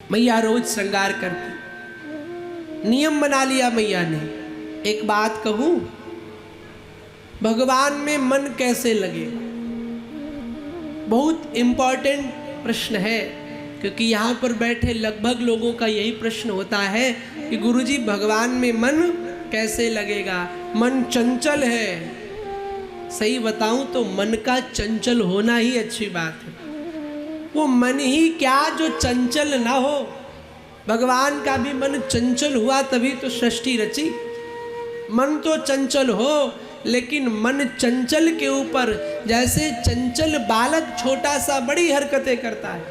मैया रोज श्रृंगार करती। नियम बना लिया मैया ने। एक बात कहूं, भगवान में मन कैसे लगे, बहुत इंपॉर्टेंट प्रश्न है, क्योंकि यहाँ पर बैठे लगभग लोगों का यही प्रश्न होता है कि गुरुजी भगवान में मन कैसे लगेगा, मन चंचल है। सही बताऊं तो मन का चंचल होना ही अच्छी बात है। वो मन ही क्या जो चंचल ना हो। भगवान का भी मन चंचल हुआ तभी तो सृष्टि रची। मन तो चंचल हो, लेकिन मन चंचल के ऊपर, जैसे चंचल बालक छोटा सा बड़ी हरकतें करता है,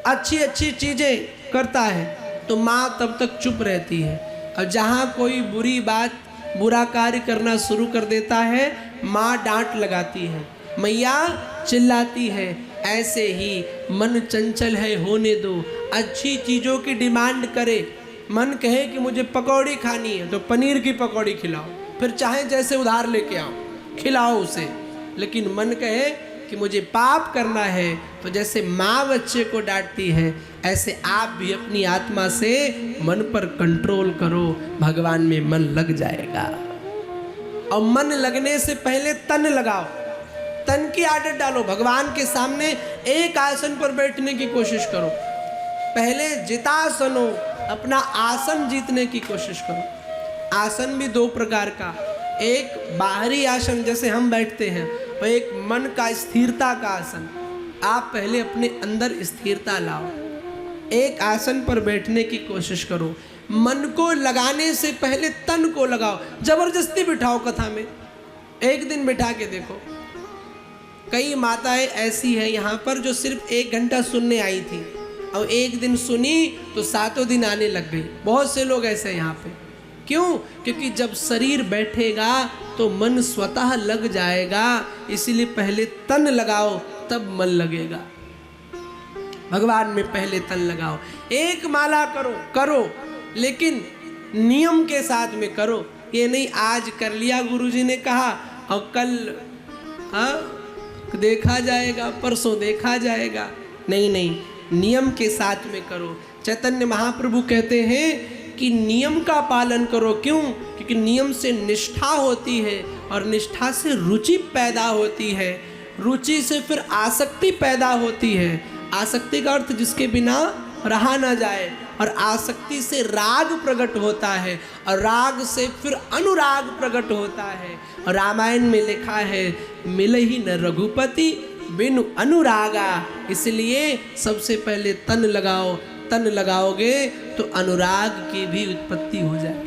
अच्छी अच्छी चीजें करता है, तो माँ तब तक चुप रहती है। और जहाँ कोई बुरी बात, बुरा कार्य करना शुरू कर देता है, माँ डांट लगाती है, मैया चिल्लाती है। ऐसे ही मन चंचल है, होने दो। अच्छी चीज़ों की डिमांड करे। मन कहे कि मुझे पकौड़ी खानी है तो पनीर की पकौड़ी खिलाओ, फिर चाहे जैसे उधार लेके आओ, खिलाओ उसे। लेकिन मन कहे कि मुझे पाप करना है तो जैसे माँ बच्चे को डांटती है, ऐसे आप भी अपनी आत्मा से मन पर कंट्रोल करो, भगवान में मन लग जाएगा। और मन लगने से पहले तन लगाओ, तन की आदत डालो। भगवान के सामने एक आसन पर बैठने की कोशिश करो। पहले जितासन हो, अपना आसन जीतने की कोशिश करो। आसन भी दो प्रकार का, एक बाहरी आसन जैसे हम बैठते हैं, और एक मन का स्थिरता का आसन। आप पहले अपने अंदर स्थिरता लाओ, एक आसन पर बैठने की कोशिश करो। मन को लगाने से पहले तन को लगाओ। जबरदस्ती बिठाओ कथा में, एक दिन बिठा के देखो। कई माताएं ऐसी हैं यहाँ पर जो सिर्फ 1 घंटा सुनने आई थी, और एक दिन सुनी तो 7 दिन आने लग गई। बहुत से लोग ऐसे हैं यहाँ पे। क्यों? क्योंकि जब शरीर बैठेगा तो मन स्वतः लग जाएगा। इसीलिए पहले तन लगाओ, तब मन लगेगा। भगवान में पहले तन लगाओ। एक माला करो, लेकिन नियम के साथ में करो। ये नहीं आज कर लिया गुरुजी ने कहा और कल देखा जाएगा, परसों देखा जाएगा। नहीं, नियम के साथ में करो। चैतन्य महाप्रभु कहते हैं कि नियम का पालन करो। क्यों? क्योंकि नियम से निष्ठा होती है, और निष्ठा से रुचि पैदा होती है, रुचि से फिर आसक्ति पैदा होती है। आसक्ति का अर्थ जिसके बिना रहा ना जाए, और आसक्ति से राग प्रकट होता है, और राग से फिर अनुराग प्रकट होता है। और रामायण में लिखा है, मिल ही न रघुपति बिनु अनुरागा। इसलिए सबसे पहले तन लगाओ। तन लगाओगे तो अनुराग की भी उत्पत्ति हो जाए।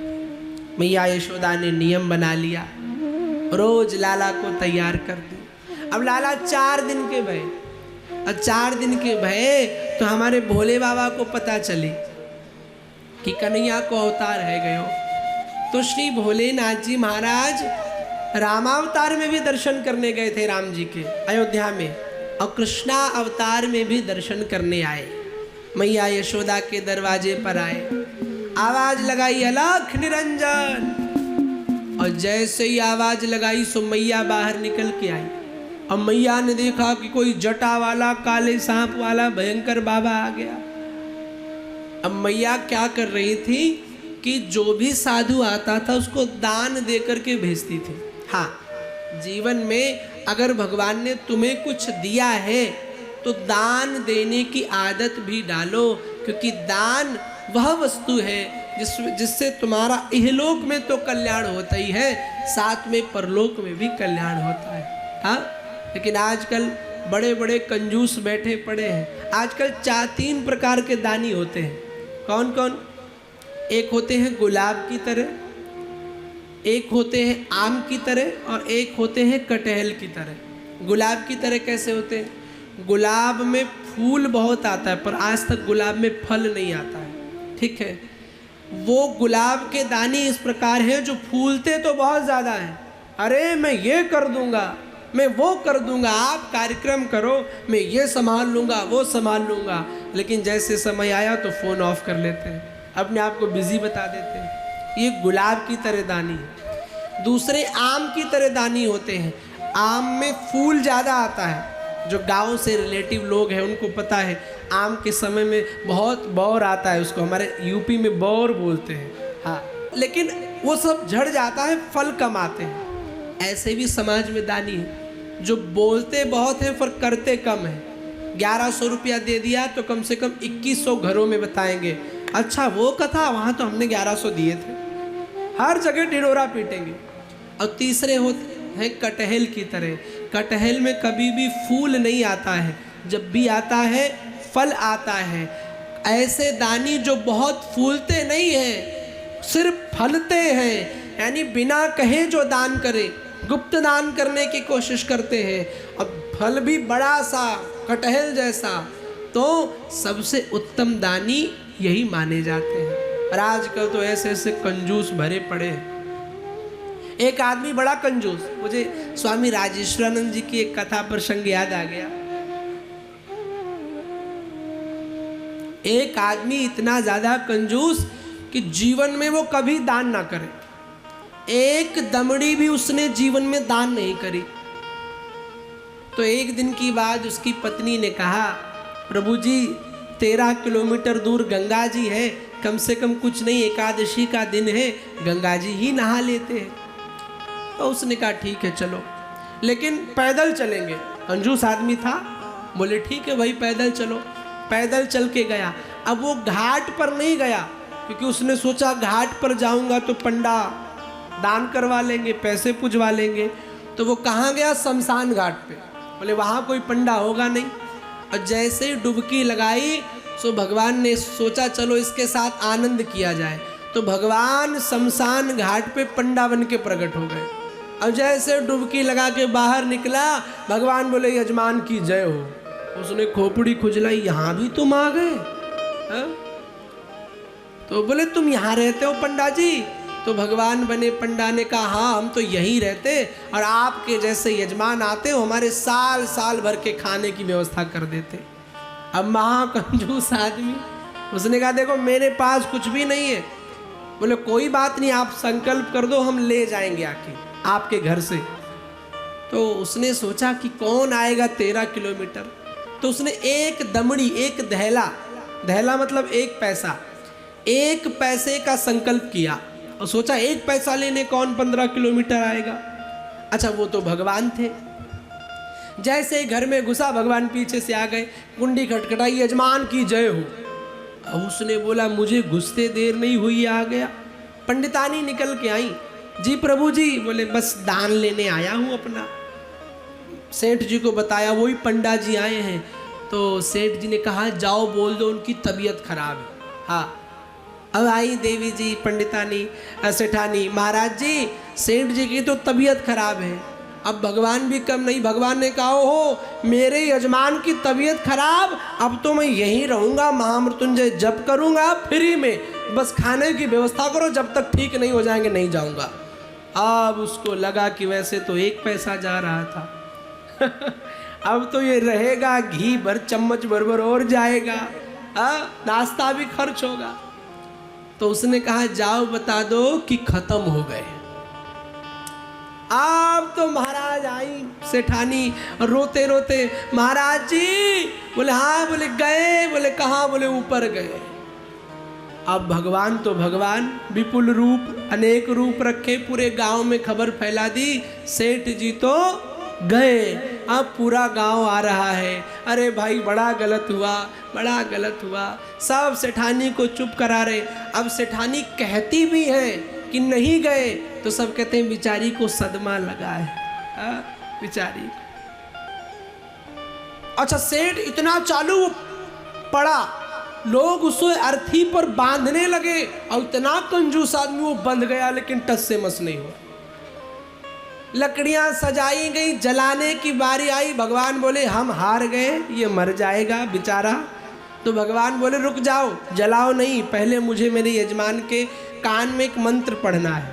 मैया यशोदा ने नियम बना लिया, रोज लाला को तैयार कर दी। अब लाला 4 दिन के भये, और 4 दिन के भये तो हमारे भोले बाबा को पता चले कि कन्हैया को अवतार है गयो। तो श्री भोलेनाथ जी महाराज रामावतार में भी दर्शन करने गए थे राम जी के अयोध्या में, और कृष्णा अवतार में भी दर्शन करने आए। मैया यशोदा के दरवाजे पर आए, आवाज लगाई अलख निरंजन, और जैसे ही आवाज लगाई सो मैया बाहर निकल के आई। और मैया ने देखा कि कोई जटा वाला, काले सांप वाला भयंकर बाबा आ गया। अब मैया क्या कर रही थी कि जो भी साधु आता था उसको दान दे करके भेजती थी। हाँ, जीवन में अगर भगवान ने तुम्हें कुछ दिया है तो दान देने की आदत भी डालो, क्योंकि दान वह वस्तु है जिससे तुम्हारा इहलोक में तो कल्याण होता ही है, साथ में परलोक में भी कल्याण होता है। हाँ, लेकिन आजकल बड़े बड़े कंजूस बैठे पड़े हैं। आजकल 3 प्रकार के दानी होते हैं। कौन कौन? एक होते हैं गुलाब की तरह, एक होते हैं आम की तरह, और एक होते हैं कटहल की तरह। गुलाब की तरह कैसे होते हैं? गुलाब में फूल बहुत आता है, पर आज तक गुलाब में फल नहीं आता है। ठीक है, वो गुलाब के दाने इस प्रकार हैं जो फूलते तो बहुत ज़्यादा हैं। अरे मैं ये कर दूंगा, मैं वो कर दूंगा, आप कार्यक्रम करो, मैं ये संभाल लूँगा, वो संभाल लूँगा। लेकिन जैसे समय आया तो फ़ोन ऑफ कर लेते हैं, अपने आप को बिजी बता देते हैं। ये गुलाब की तरह दानी है। दूसरे आम की तरह दानी होते हैं। आम में फूल ज़्यादा आता है, जो गांव से रिलेटिव लोग हैं उनको पता है। आम के समय में बहुत बौर आता है, उसको हमारे यूपी में बौर बोलते हैं। हाँ, लेकिन वो सब झड़ जाता है, फल कम आते हैं। ऐसे भी समाज में दानी है जो बोलते बहुत हैं पर करते कम है। 1100 रुपया दे दिया तो कम से कम 2100 घरों में बताएंगे, अच्छा वो कथा वहाँ तो हमने 1100 दिए थे। हर जगह ढिढोरा पीटेंगे। और तीसरे होते हैं कटहल की तरह। कटहल में कभी भी फूल नहीं आता है, जब भी आता है फल आता है। ऐसे दानी जो बहुत फूलते नहीं हैं, सिर्फ फलते हैं, यानी बिना कहे जो दान करे, गुप्त दान करने की कोशिश करते हैं, अब फल भी बड़ा सा कटहल जैसा, तो सबसे उत्तम दानी यही माने जाते हैं। और आजकल तो ऐसे ऐसे कंजूस भरे पड़े हैं। एक आदमी बड़ा कंजूस, मुझे स्वामी राजेश्वरानंद जी की एक कथा प्रसंग याद आ गया। एक आदमी इतना ज्यादा कंजूस कि जीवन में वो कभी दान ना करे, एक दमड़ी भी उसने जीवन में दान नहीं करी। तो एक दिन की बात उसकी पत्नी ने कहा, प्रभु जी 13 किलोमीटर दूर गंगा जी है, कम से कम कुछ नहीं, एकादशी का दिन है, गंगा जी ही नहा लेते हैं। तो उसने कहा ठीक है चलो, लेकिन पैदल चलेंगे। कंजूस आदमी था, बोले ठीक है भाई पैदल चलो। पैदल चल के गया। अब वो घाट पर नहीं गया, क्योंकि उसने सोचा घाट पर जाऊंगा तो पंडा दान करवा लेंगे, पैसे पुजवा लेंगे। तो वो कहाँ गया? शमशान घाट पे। बोले वहाँ कोई पंडा होगा नहीं। और जैसे ही डुबकी लगाई सो भगवान ने सोचा चलो इसके साथ आनंद किया जाए, तो भगवान शमशान घाट पे पंडा बन के प्रकट हो गए। और जैसे डुबकी लगा के बाहर निकला, भगवान बोले यजमान की जय हो। उसने खोपड़ी खुजलाई, यहाँ भी तुम आ गए? तो बोले तुम यहाँ रहते हो पंडा जी? तो भगवान बने पंडा ने कहा हाँ हम तो यहीं रहते, और आपके जैसे यजमान आते हो हमारे साल साल भर के खाने की व्यवस्था कर देते। अब महाकंजूस आदमी, उसने कहा देखो मेरे पास कुछ भी नहीं है। बोले कोई बात नहीं, आप संकल्प कर दो, हम ले जाएंगे आके आपके घर से। तो उसने सोचा कि कौन आएगा 13 किलोमीटर। तो उसने एक दमड़ी, एक दहला, दहला मतलब एक पैसा, एक पैसे का संकल्प किया और सोचा एक पैसा लेने कौन 15 किलोमीटर आएगा। अच्छा वो तो भगवान थे। जैसे ही घर में घुसा, भगवान पीछे से आ गए, कुंडी खटखटाई, यजमान की जय हो। अब उसने बोला मुझे घुसते देर नहीं हुई, आ गया। पंडितानी निकल के आई, जी प्रभु जी। बोले बस दान लेने आया हूँ अपना। सेठ जी को बताया, वही पंडा जी आए हैं। तो सेठ जी ने कहा जाओ बोल दो उनकी तबीयत खराब है। हाँ, अब आई देवी जी पंडितानी, सेठानी, महाराज जी सेठ जी की तो तबीयत खराब है। अब भगवान भी कम नहीं, भगवान ने कहा हो मेरे यजमान की तबीयत खराब, अब तो मैं यहीं रहूँगा, महामृत्युंजय जप करूँगा फ्री में, बस खाने की व्यवस्था करो, जब तक ठीक नहीं हो जाएंगे नहीं जाऊँगा। अब उसको लगा कि वैसे तो एक पैसा जा रहा था अब तो ये रहेगा, घी भर चम्मच भर और जाएगा, नाश्ता भी खर्च होगा। तो उसने कहा जाओ बता दो कि खत्म हो गए। अब तो महाराज आई सेठानी रोते रोते, महाराज जी। बोले हाँ। बोले गए? बोले कहाँ? बोले ऊपर गए। अब भगवान तो भगवान, विपुल रूप, अनेक रूप रखे, पूरे गांव में खबर फैला दी सेठ जी तो गए। अब पूरा गांव आ रहा है, अरे भाई बड़ा गलत हुआ, बड़ा गलत हुआ। सब सेठानी को चुप करा रहे। अब सेठानी कहती भी है कि नहीं गए, तो सब कहते हैं बिचारी को सदमा लगा है, बिचारी। अच्छा सेठ इतना चालू पड़ा, लोग उसे अर्थी पर बांधने लगे, और इतना कंजूस आदमी वो बंध गया, लेकिन टस से मस नहीं हुआ। लकड़ियां सजाई गई, जलाने की बारी आई। भगवान बोले हम हार गए, ये मर जाएगा बेचारा। तो भगवान बोले रुक जाओ, जलाओ नहीं, पहले मुझे मेरे यजमान के कान में एक मंत्र पढ़ना है।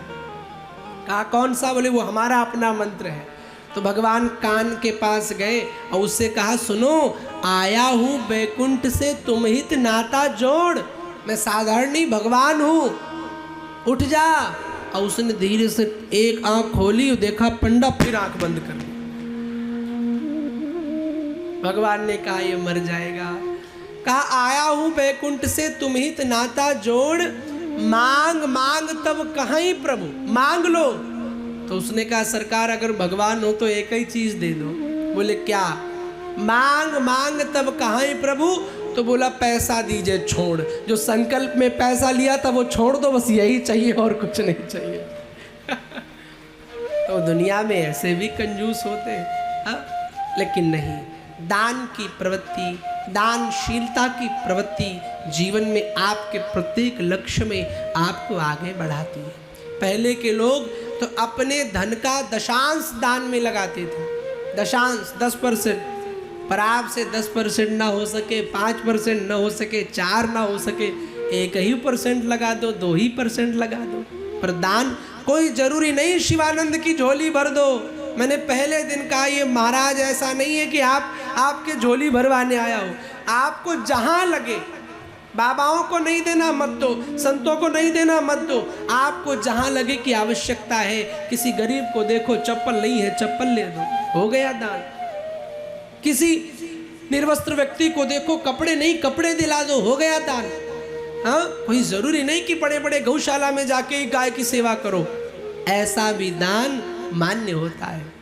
कहा कौन सा? बोले वो हमारा अपना मंत्र है। तो भगवान कान के पास गए और उससे कहा सुनो, आया हूँ बैकुंठ से तुम हित नाता जोड़, मैं साधारण नहीं भगवान हूँ, उठ जा। और उसने धीरे से एक आंख खोली और देखा पंडा, फिर आंख बंद कर दी। भगवान ने कहा ये मर जाएगा। कहा आया हूं बैकुंठ से तुम हित नाता जोड़, मांग मांग तब कहीं प्रभु, मांग लो। तो उसने कहा सरकार अगर भगवान हो तो एक ही चीज दे दो। बोले क्या? मांग मांग तब कहीं प्रभु। तो बोला पैसा दीजिए छोड़, जो संकल्प में पैसा लिया था वो छोड़ दो, बस यही चाहिए और कुछ नहीं चाहिए। तो दुनिया में ऐसे भी कंजूस होते हैं, लेकिन नहीं, दान की प्रवृत्ति, दानशीलता की प्रवृत्ति जीवन में आपके प्रत्येक लक्ष्य में आपको आगे बढ़ाती है। पहले के लोग तो अपने धन का दशांश दान में लगाते थे, दशांश 10%, पर आपसे 10% ना हो सके, 5% ना हो सके, 4 ना हो सके, 1% लगा दो, 2% लगा दो। पर दान कोई जरूरी नहीं शिवानंद की झोली भर दो। मैंने पहले दिन कहा ये महाराज ऐसा नहीं है कि आपके झोली भरवाने आया हो। आपको जहां लगे, बाबाओं को नहीं देना मत दो, संतों को नहीं देना मत दो, आपको जहां लगे कि आवश्यकता है, किसी गरीब को देखो चप्पल नहीं है, चप्पल ले दो, हो गया दान। किसी निर्वस्त्र व्यक्ति को देखो कपड़े नहीं, कपड़े दिला दो, हो गया दान। हाँ, कोई जरूरी नहीं कि बड़े बड़े गौशाला में जाके गाय की सेवा करो, ऐसा भी दान मान्य होता है।